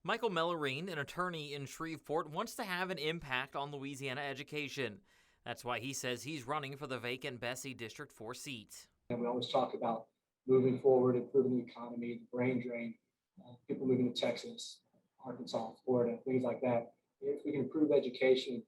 Michael Mellarine, an attorney in Shreveport, wants to have an impact on Louisiana education. That's why he says he's running for the vacant BESE District 4 seat. And we always talk about moving forward, improving the economy, the brain drain, people moving to Texas, Arkansas, Florida, things like that. If we can improve education,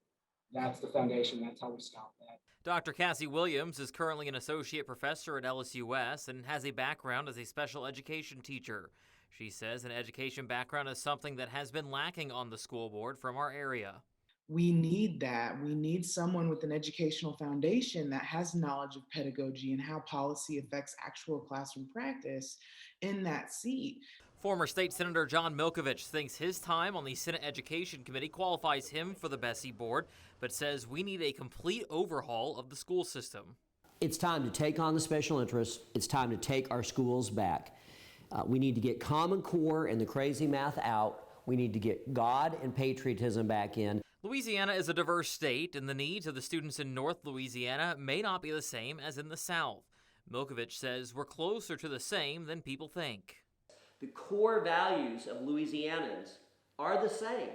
that's the foundation. That's how we stop that. Dr. Cassie Williams is currently an associate professor at LSUS and has a background as a special education teacher. She says an education background is something that has been lacking on the school board from our area. We need that. We need someone with an educational foundation that has knowledge of pedagogy and how policy affects actual classroom practice in that seat. Former State Senator John Milkovich thinks his time on the Senate Education Committee qualifies him for the BESE board, but says we need a complete overhaul of the school system. It's time to take on the special interests. It's time to take our schools back. We need to get Common Core and the crazy math out. We need to get God and patriotism back in. Louisiana is a diverse state, and the needs of the students in North Louisiana may not be the same as in the South. Milkovich says we're closer to the same than people think. The core values of Louisianans are the same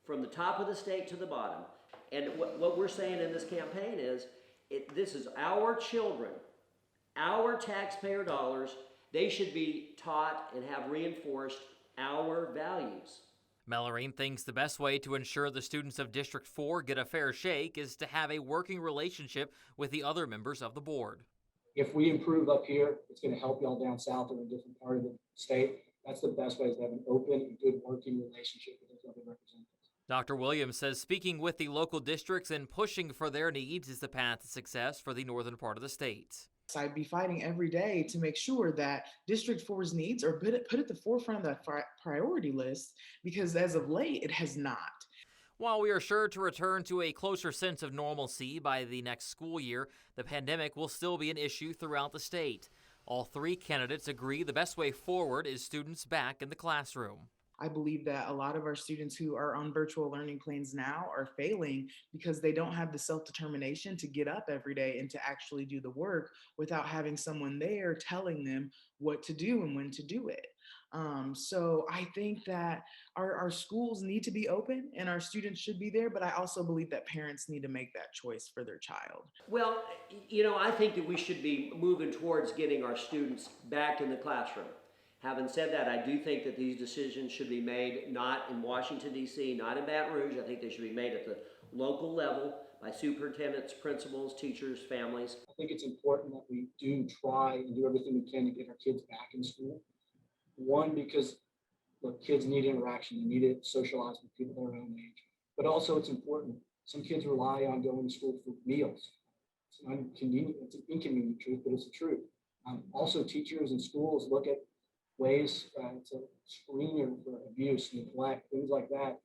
from the top of the state to the bottom. And what we're saying in this campaign is this is our children, our taxpayer dollars. They should be taught and have reinforced our values. Mellarine thinks the best way to ensure the students of District 4 get a fair shake is to have a working relationship with the other members of the board. If we improve up here, it's going to help y'all down south or in a different part of the state. That's the best way, is to have an open and good working relationship with those other representatives. Dr. Williams says speaking with the local districts and pushing for their needs is the path to success for the northern part of the state. I'd be fighting every day to make sure that District 4's needs are put at the forefront of the priority list, because as of late, it has not. While we are sure to return to a closer sense of normalcy by the next school year, the pandemic will still be an issue throughout the state. All three candidates agree the best way forward is students back in the classroom. I believe that a lot of our students who are on virtual learning plans now are failing because they don't have the self-determination to get up every day and to actually do the work without having someone there telling them what to do and when to do it. So I think that our schools need to be open and our students should be there, but I also believe that parents need to make that choice for their child. Well, I think that we should be moving towards getting our students back in the classroom. Having said that, I do think that these decisions should be made not in Washington, D.C., not in Baton Rouge. I think they should be made at the local level by superintendents, principals, teachers, families. I think it's important that we do try and do everything we can to get our kids back in school. One, because look, kids need interaction. They need to socialize with people their own age. But also it's important. Some kids rely on going to school for meals. It's an inconvenient truth, but it's the truth. Also, teachers and schools look at ways to screen for abuse, neglect, things like that.